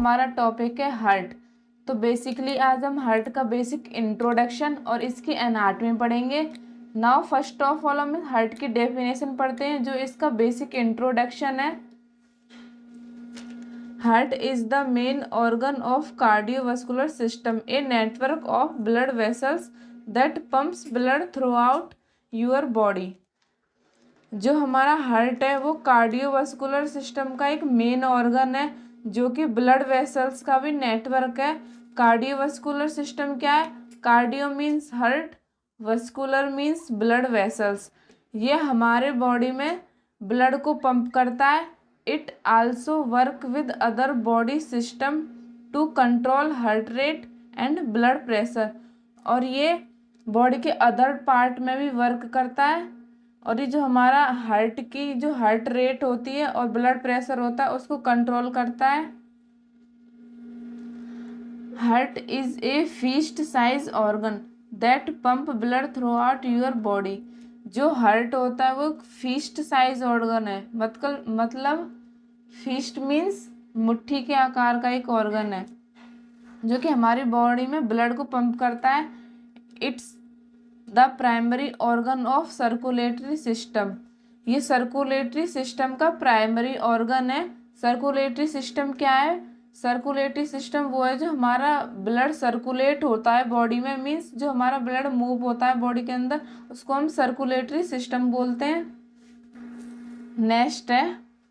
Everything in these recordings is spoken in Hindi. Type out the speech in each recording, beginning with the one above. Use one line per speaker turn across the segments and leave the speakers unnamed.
हमारा टॉपिक है हार्ट। तो बेसिकली आज हम हार्ट का बेसिक इंट्रोडक्शन और इसकी एनाटॉमी पढ़ेंगे। नाउ फर्स्ट ऑफ ऑल हम हार्ट की डेफिनेशन पढ़ते हैं, जो इसका बेसिक इंट्रोडक्शन है। Heart is the main organ of cardiovascular system, A network of blood vessels that pumps blood through out your body. जो हमारा हार्ट है वो कार्डियोवास्कुलर सिस्टम का एक मेन ऑर्गन है, जो कि ब्लड वेसल्स का भी नेटवर्क है। कार्डियोवास्कुलर सिस्टम क्या है? Cardio means heart, vascular means blood vessels. ये हमारे बॉडी में ब्लड को पंप करता है। It also work with other body system to control heart rate and blood pressure. और ये बॉडी के अदर पार्ट में भी वर्क करता है। और ये जो हमारा हार्ट की जो हार्ट रेट होती है और ब्लड प्रेशर होता है उसको कंट्रोल करता है। Heart is a feast size organ that pump blood through out your body. जो हार्ट होता है वो फीस्ट साइज ऑर्गन है। मतलब फीस्ट मीन्स मुट्ठी के आकार का एक ऑर्गन है, जो कि हमारी बॉडी में ब्लड को पंप करता है। It's the primary organ of circulatory system. ये सर्कुलेटरी सिस्टम का प्राइमरी ऑर्गन है। सर्कुलेटरी सिस्टम क्या है? सर्कुलेटरी सिस्टम वो है जो हमारा ब्लड सर्कुलेट होता है बॉडी में, मीन्स जो हमारा ब्लड मूव होता है बॉडी के अंदर, उसको हम सर्कुलेटरी सिस्टम बोलते हैं। नेक्स्ट है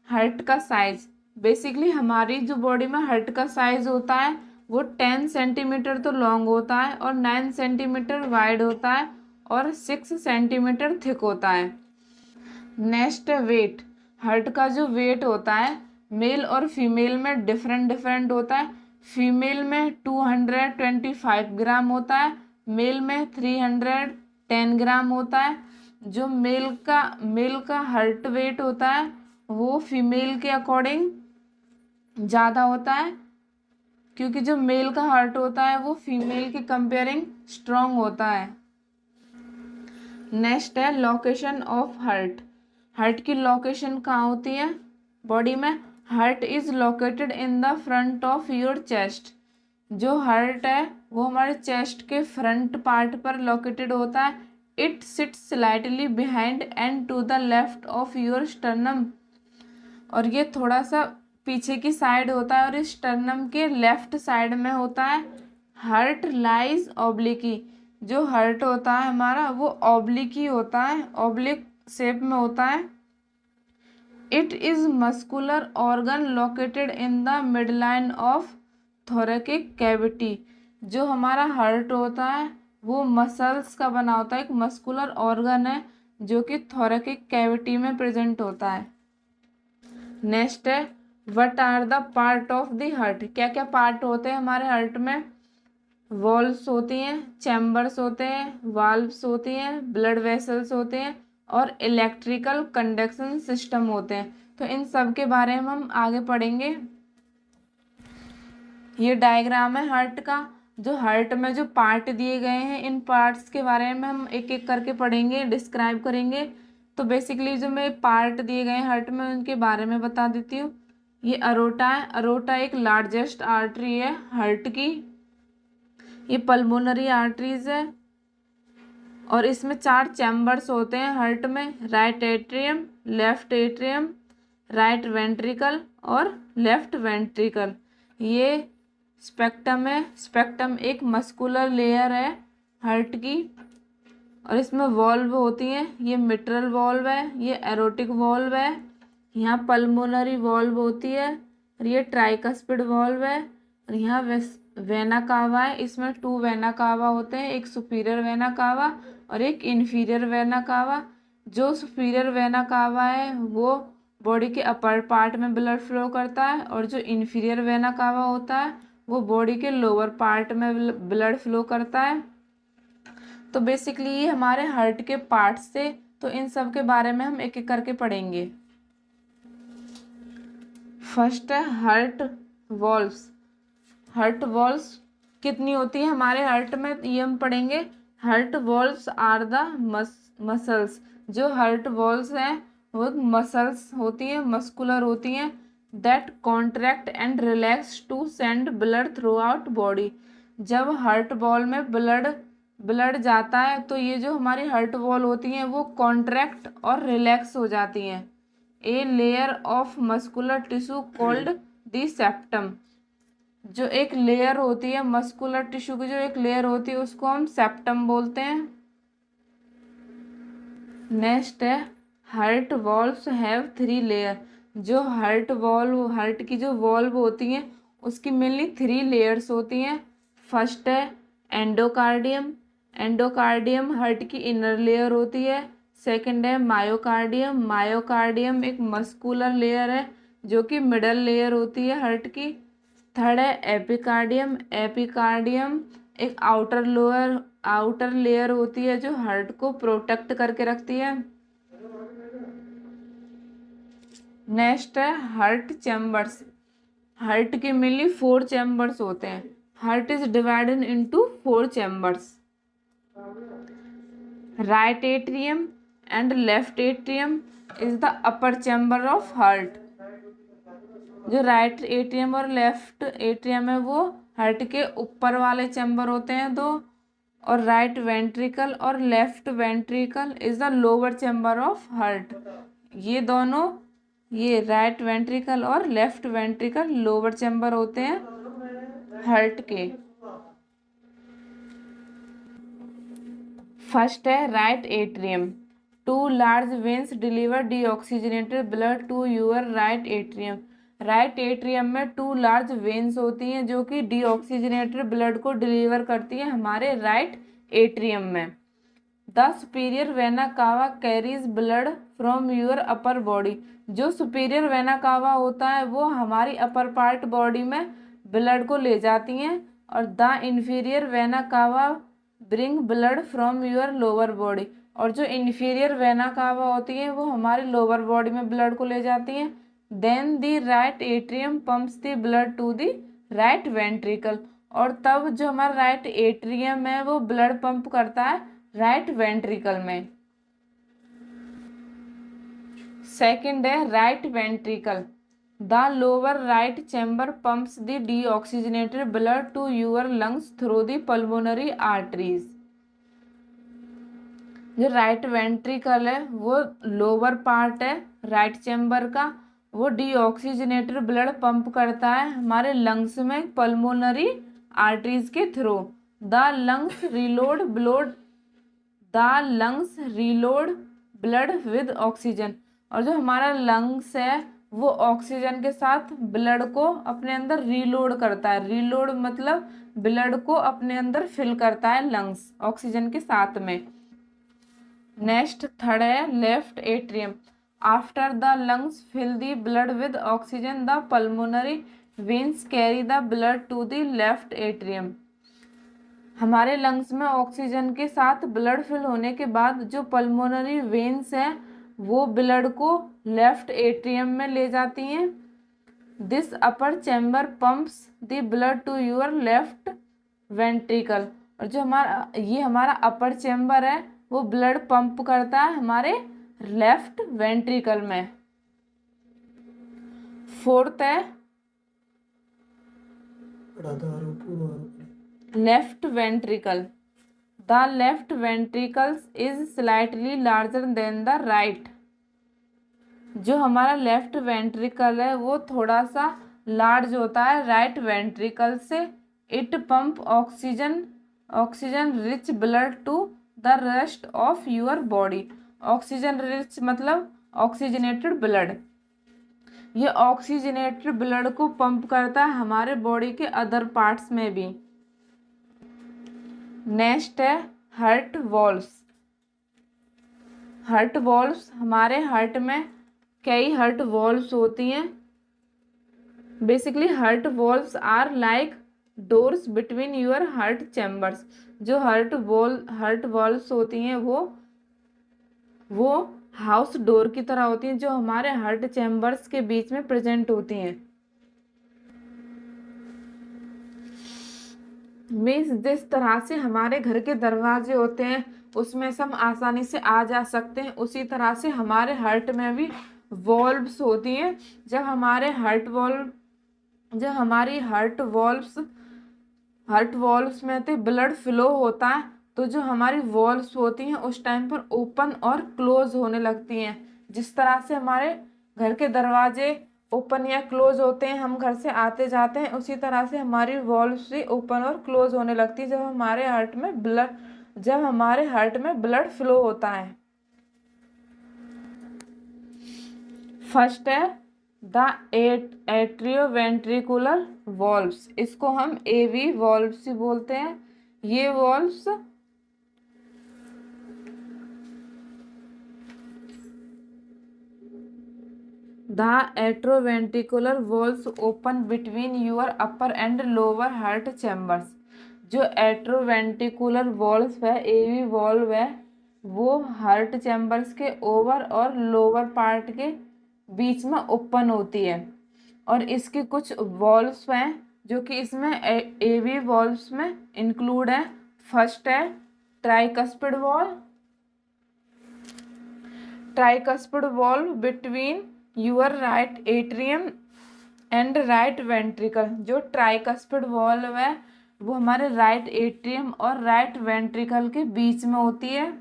हार्ट का साइज। बेसिकली हमारी जो बॉडी में हार्ट का साइज होता है वो 10 सेंटीमीटर तो लॉन्ग होता है और 9 सेंटीमीटर वाइड होता है और 6 सेंटीमीटर थिक होता है। Next wait. हार्ट का जो वेट होता है मेल और फीमेल में डिफरेंट होता है। फीमेल में 225 ग्राम होता है, मेल में 310 ग्राम होता है। जो मेल का हार्ट वेट होता है वो फीमेल के अकॉर्डिंग ज़्यादा होता है, क्योंकि जो मेल का हार्ट होता है वो फीमेल के कंपेयरिंग स्ट्रॉन्ग होता है। नेक्स्ट है लोकेशन ऑफ हार्ट। हार्ट की लोकेशन कहाँ होती है बॉडी में? Heart is located in the front of your chest. जो हार्ट है वो हमारे चेस्ट के फ्रंट पार्ट पर लोकेटेड होता है। It sits slightly behind and to the left of your sternum. और ये थोड़ा सा पीछे की साइड होता है और इस स्टर्नम के लेफ्ट साइड में होता है। Heart lies obliquely. जो हार्ट होता है हमारा वो ऑब्लिक ही होता है, ऑब्लिक शेप में होता है। It is muscular organ located in the midline of thoracic cavity. जो हमारा हार्ट होता है वो मसल्स का बना होता है, एक मस्कुलर ऑर्गन है जो कि थोरैकिक कैविटी में प्रेजेंट होता है। नेक्स्ट है what are the part of the heart. क्या क्या पार्ट होते हैं हमारे हार्ट में? वॉल्व्स होती हैं, चैम्बर्स होते हैं, वाल्व्स होती हैं, ब्लड वेसल्स होते हैं और इलेक्ट्रिकल कंडक्शन सिस्टम होते हैं। तो इन सब के बारे में हम आगे पढ़ेंगे। ये डायग्राम है हार्ट का। जो हार्ट में जो पार्ट दिए गए हैं इन पार्ट्स के बारे में हम एक एक करके पढ़ेंगे, डिस्क्राइब करेंगे। तो बेसिकली जो मैं पार्ट दिए गए हैं हार्ट में उनके बारे में बता देती हूँ। ये अरोटा है। अरोटा एक लार्जेस्ट आर्टरी है हार्ट की। ये पल्मोनरी आर्टरीज है और इसमें 4 चैम्बर्स होते हैं हार्ट में। Right atrium, left atrium, right ventricle और लेफ्ट वेंट्रिकल। ये स्पेक्ट्रम है। स्पेक्ट्रम एक मस्कुलर लेयर है हार्ट की और इसमें वॉल्व होती हैं। ये मिट्रल वॉल्व है, ये एरोटिक वॉल्व है, यहाँ पल्मोनरी वॉल्व होती है और ये ट्राइकस्पिड वॉल्व है और यहाँ वेना कावा है। इसमें 2 वेना कावा होते हैं, एक सुपीरियर वेना कावा और एक इन्फीरियर वेना कावा। जो सुपीरियर वेना कावा है वो बॉडी के अपर पार्ट में ब्लड फ्लो करता है और जो इन्फीरियर वेना कावा होता है वो बॉडी के लोअर पार्ट में ब्लड फ्लो करता है। तो बेसिकली ये हमारे हार्ट के पार्ट्स थे। तो इन सब के बारे में हम एक एक करके पढ़ेंगे। फर्स्ट है हार्ट वॉल्व्स। हार्ट वॉल्व्स कितनी होती है हमारे हार्ट में, ये हम पढ़ेंगे। Heart valves are the muscles. जो हार्ट वॉल्व्स हैं वो मसल्स होती हैं, मस्कुलर होती हैं, that contract and relax to send blood throughout body. जब हार्ट वॉल में ब्लड जाता है तो ये जो हमारी हार्ट वॉल होती हैं वो कॉन्ट्रैक्ट और रिलैक्स हो जाती हैं। A layer of muscular tissue called the septum. जो एक लेयर होती है मस्कुलर टिश्यू की, जो एक लेयर होती है उसको हम सेप्टम बोलते हैं। नेक्स्ट है हार्ट वॉल्व्स हैव 3 लेयर। जो हार्ट की जो वॉल्व होती हैं उसकी मेनली 3 लेयर्स होती हैं। फर्स्ट है एंडोकार्डियम। एंडोकार्डियम हार्ट की इनर लेयर होती है। सेकंड है मायोकार्डियम। मायोकार्डियम एक मस्कुलर लेयर है जो कि मिडल लेयर होती है हार्ट की। थर्ड है एपिकार्डियम। एपिकार्डियम एक आउटर लेयर होती है जो हार्ट को प्रोटेक्ट करके रखती है। नेक्स्ट है हार्ट चैम्बर्स। हार्ट के मेनली 4 चैम्बर्स होते हैं। Heart is divided into 4 chambers. Right atrium and left atrium is the upper chamber of heart. जो राइट एट्रियम और लेफ्ट एट्रियम है वो हार्ट के ऊपर वाले चैम्बर होते हैं 2। और राइट वेंट्रिकल और left ventricle is the lower chamber of heart. ये दोनों, ये राइट वेंट्रिकल और लेफ्ट वेंट्रिकल लोअर चैम्बर होते हैं हार्ट के। फर्स्ट है right atrium. 2 large veins deliver deoxygenated blood to your right atrium. Right atrium में 2 लार्ज वेन्स होती हैं जो कि डीऑक्सीजनेटेड ब्लड को डिलीवर करती हैं हमारे राइट एट्रियम में। The superior vena cava carries blood from your upper body. जो सुपीरियर वेना कावा होता है वो हमारी अपर पार्ट बॉडी में ब्लड को ले जाती हैं। और the inferior vena cava bring blood from your lower body. और जो इन्फीरियर वेना कावा होती है वो हमारे लोअर बॉडी में ब्लड को ले जाती हैं। Then the right atrium pumps the blood to the right ventricle. और तब जो हमारा राइट एट्रियम है वो ब्लड पंप करता है राइट वेंट्रिकल में। सेकंड है right ventricle. The lower right chamber pumps the deoxygenated blood to your lungs through the pulmonary arteries. जो राइट वेंट्रिकल है वो लोअर पार्ट है राइट चैम्बर का, वो डीऑक्सीजनेटेड ब्लड पंप करता है हमारे लंग्स में पल्मोनरी आर्टरीज के through. The lungs reload blood with oxygen. और जो हमारा लंग्स है वो ऑक्सीजन के साथ ब्लड को अपने अंदर रीलोड करता है। रीलोड मतलब ब्लड को अपने अंदर फिल करता है लंग्स ऑक्सीजन के साथ में। नेक्स्ट थर्ड है left atrium. After the lungs fill the blood with oxygen the pulmonary veins carry the blood to the left atrium. हमारे लंग्स में ऑक्सीजन के साथ ब्लड फिल होने के बाद जो पल्मोनरी वेन्स हैं वो ब्लड को लेफ्ट एट्रियम में ले जाती हैं। This upper chamber pumps the blood to your left ventricle. और जो हमारा अपर चैम्बर है वो ब्लड पंप करता है हमारे लेफ्ट वेंट्रिकल में। फोर्थ है left ventricle. The left ventricles is slightly larger than the right. जो हमारा लेफ्ट वेंट्रिकल है वो थोड़ा सा लार्ज होता है राइट वेंट्रिकल से। It pump oxygen rich blood to the rest of your body. Oxygen rich मतलब ऑक्सीजनेटेड ब्लड। ये ऑक्सीजनेटेड ब्लड को पंप करता है हमारे बॉडी के अदर पार्ट्स में भी। नेक्स्ट है हार्ट वॉल्व्स। हार्ट वॉल्व्स हमारे हार्ट में कई हार्ट वॉल्व्स होती हैं। Basically heart valves are like doors between your heart chambers. जो हार्ट वॉल्व्स होती हैं वो हाउस डोर की तरह होती हैं जो हमारे हार्ट चैम्बर्स के बीच में प्रेजेंट होती हैं। मीन्स जिस तरह से हमारे घर के दरवाजे होते हैं उसमें से हम आसानी से आ जा सकते हैं, उसी तरह से हमारे हार्ट में भी वॉल्व्स होती हैं। जब हमारे हार्ट वॉल्व्स में से ब्लड फ्लो होता है तो जो हमारी वॉल्व्स होती हैं उस टाइम पर ओपन और क्लोज होने लगती हैं। जिस तरह से हमारे घर के दरवाजे ओपन या क्लोज होते हैं, हम घर से आते जाते हैं, उसी तरह से हमारी वॉल्व्स भी ओपन और क्लोज होने लगती है जब हमारे हार्ट में ब्लड फ्लो होता है। फर्स्ट है द एट्रियोवेंट्रिकुलर वॉल्व्स, इसको हम एवी वॉल्व्स बोलते हैं। ये valves the atrioventricular valves open between your upper and lower heart chambers. जो एट्रोवेंट्रिकुलर वॉल्व है, एवी वॉल्व है, वो हार्ट चैम्बर्स के ओवर और लोअर पार्ट के बीच में ओपन होती है। और इसके कुछ वॉल्व्स हैं जो कि इसमें एवी वॉल्व्स में इंक्लूड है। फर्स्ट है tricuspid valve between your right atrium and right ventricle. जो ट्राइकस्पिड वॉल्व है वो हमारे राइट एट्रियम और राइट वेंट्रिकल के बीच में होती है।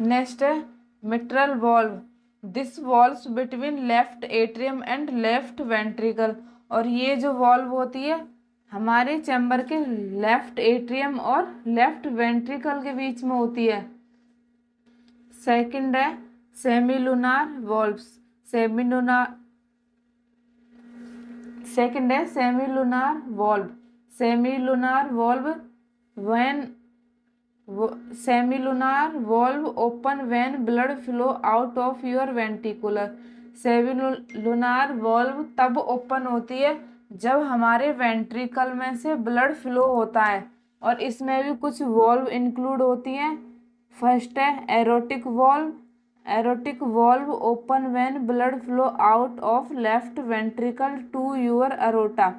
नेक्स्ट है mitral valve, this valves between left atrium and left ventricle. और ये जो वॉल्व होती है हमारे चैम्बर के लेफ्ट एट्रियम और लेफ्ट वेंट्रिकल के बीच में होती है। सेकंड है semilunar valves, semilunar valve open when blood flow out of your ventricular. Semilunar valve तब ओपन होती है जब हमारे वेंट्रिकल में से ब्लड फ्लो होता है। और इसमें भी कुछ वॉल्व इंक्लूड होती हैं। फर्स्ट है aortic valve open when blood flow out of left ventricle to your aorta.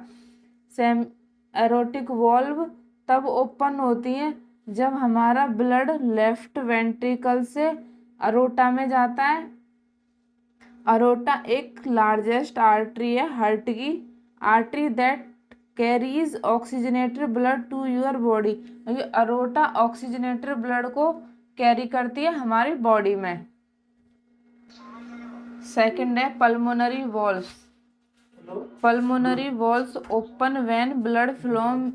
Aortic valve तब ओपन होती है जब हमारा ब्लड लेफ्ट वेंट्रिकल से अरोटा में जाता है। अरोटा एक लार्जेस्ट आर्टरी है हार्ट की, artery that carries oxygenated blood to your body. Aorta oxygenated blood को कैरी करती है हमारी बॉडी में। सेकंड है pulmonary valves open when blood from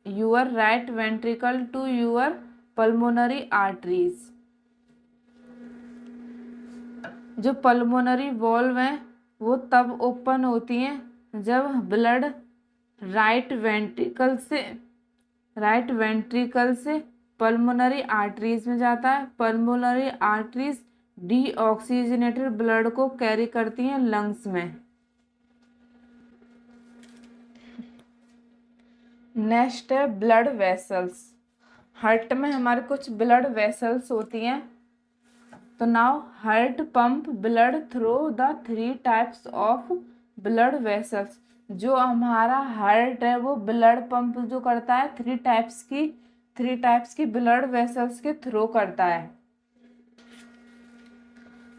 your right ventricle to your pulmonary arteries. जो पल्मोनरी वॉल्व हैं वो तब ओपन होती हैं जब ब्लड राइट वेंट्रिकल से पल्मोनरी आर्टरीज में जाता है। पल्मोनरी आर्टरीज डीऑक्सीजनेटेड ब्लड को कैरी करती हैं लंग्स में। नेक्स्ट है ब्लड वेसल्स। हार्ट में हमारे कुछ ब्लड वेसल्स होती हैं। तो now heart pump blood through the 3 types of blood vessels. जो हमारा हार्ट है वो ब्लड पंप जो करता है 3 टाइप्स की ब्लड वेसल्स के थ्रू करता है।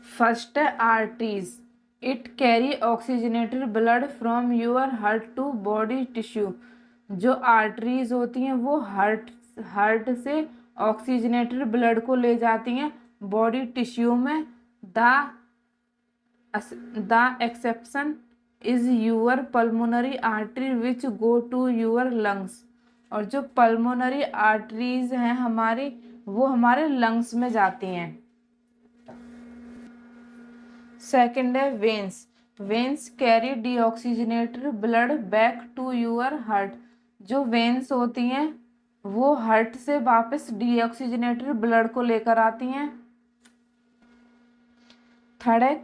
फर्स्ट है arteries, it carry oxygenated blood from your heart to body tissue. जो आर्टरीज होती हैं वो हार्ट से ऑक्सीजनेटेड ब्लड को ले जाती हैं बॉडी टिश्यू में। The exception is your pulmonary artery which go to your lungs. और जो पल्मोनरी आर्टरीज हैं हमारी वो हमारे लंग्स में जाती हैं। सेकंड है veins carry deoxygenated blood back to your heart. जो वेन्स होती हैं वो हार्ट से वापस डीऑक्सीजनेटेड ब्लड को लेकर आती हैं। थर्ड है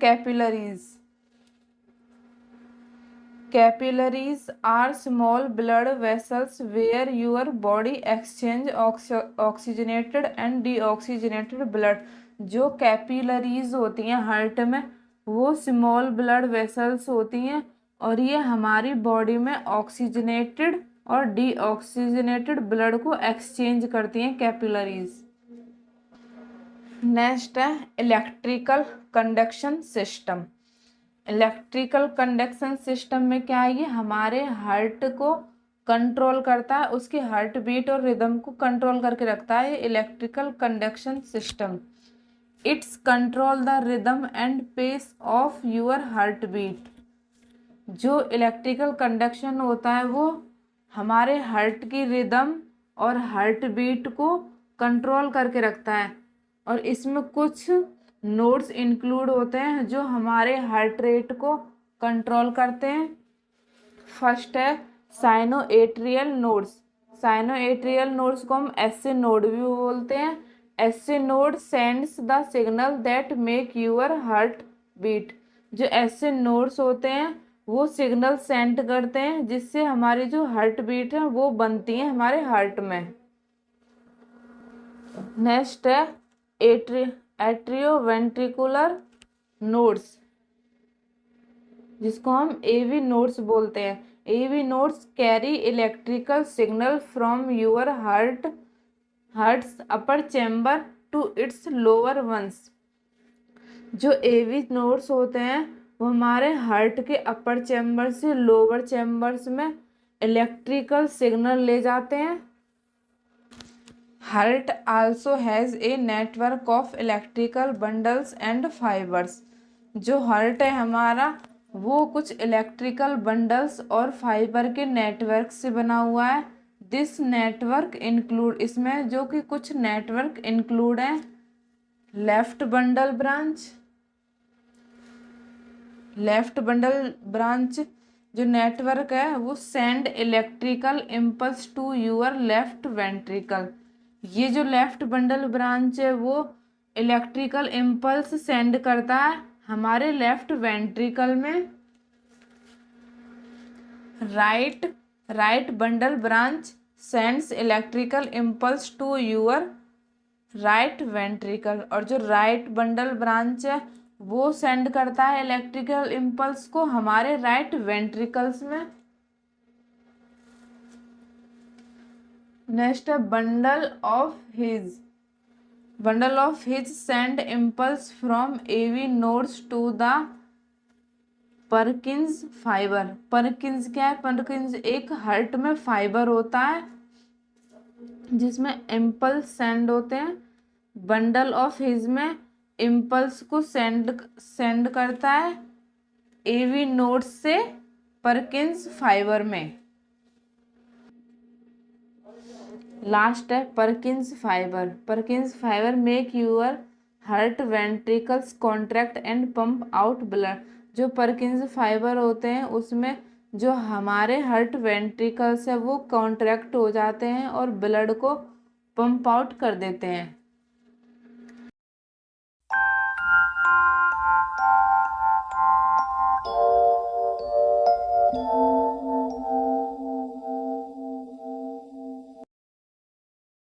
capillaries are small blood vessels where your body exchange oxygenated and deoxygenated blood. जो कैपिलरीज होती हैं हार्ट में वो स्मॉल ब्लड वेसल्स होती हैं और ये हमारी बॉडी में ऑक्सीजनेटेड और डीऑक्सीजनेटेड ब्लड को एक्सचेंज करती हैं कैपिलरीज। नेक्स्ट है electrical conduction system. Electrical conduction system में क्या है, ये हमारे हार्ट को कंट्रोल करता है, उसकी हार्ट बीट और रिदम को कंट्रोल करके रखता है electrical conduction system. It's control the rhythm and pace of your heart beat. जो इलेक्ट्रिकल कंडक्शन होता है वो हमारे हार्ट की रिदम और हार्ट बीट को कंट्रोल करके रखता है, और इसमें कुछ नोड्स इंक्लूड होते हैं जो हमारे हार्ट रेट को कंट्रोल करते हैं। फर्स्ट है साइनोएट्रियल नोड्स। साइनोएट्रियल नोड्स को हम एसए नोड भी बोलते हैं। SA node sends the signal that make your heart beat. जो एसए नोड्स होते हैं वो सिग्नल सेंड करते हैं जिससे हमारी जो हार्ट बीट है वो बनती है हमारे हार्ट में। नेक्स्ट है एट्रियोवेंट्रिकुलर नोड्स, जिसको हम एवी नोड्स बोलते हैं। AV nodes carry electrical signal from your heart's upper chamber to its lower ones. जो एवी नोड्स होते हैं वो हमारे हार्ट के अपर चैम्बर से लोअर चैम्बर्स में इलेक्ट्रिकल सिग्नल ले जाते हैं। Heart also has a network of electrical bundles and fibres. जो हार्ट है हमारा वो कुछ इलेक्ट्रिकल बंडल्स और फाइबर के नेटवर्क से बना हुआ है। दिस नेटवर्क इंक्लूड, इसमें जो कि कुछ नेटवर्क इंक्लूड हैं, लेफ्ट बंडल ब्रांच जो नेटवर्क है वो send electrical impulse to your left ventricle. ये जो लेफ्ट बंडल ब्रांच है वो इलेक्ट्रिकल इम्पल्स सेंड करता है हमारे लेफ्ट वेंट्रिकल में। Right bundle branch sends electrical impulse to your right ventricle. और जो राइट बंडल ब्रांच है वो सेंड करता है इलेक्ट्रिकल इम्पल्स को हमारे राइट वेंट्रिकल्स में। नेक्स्ट है bundle of His send impulse from AV nodes to the Purkinje fiber. Purkinje क्या है, परकिंस एक हार्ट में फाइबर होता है जिसमें इम्पल्स सेंड होते हैं। बंडल ऑफ हिज में इम्पल्स को सेंड करता है एवी नोड्स से परकिंस फाइबर में। लास्ट है Purkinje fiber make your heart ventricles contract and pump out blood. जो परकिंस फाइबर होते हैं उसमें जो हमारे हार्ट वेंट्रिकल्स है वो कॉन्ट्रैक्ट हो जाते हैं और ब्लड को पंप आउट कर देते हैं।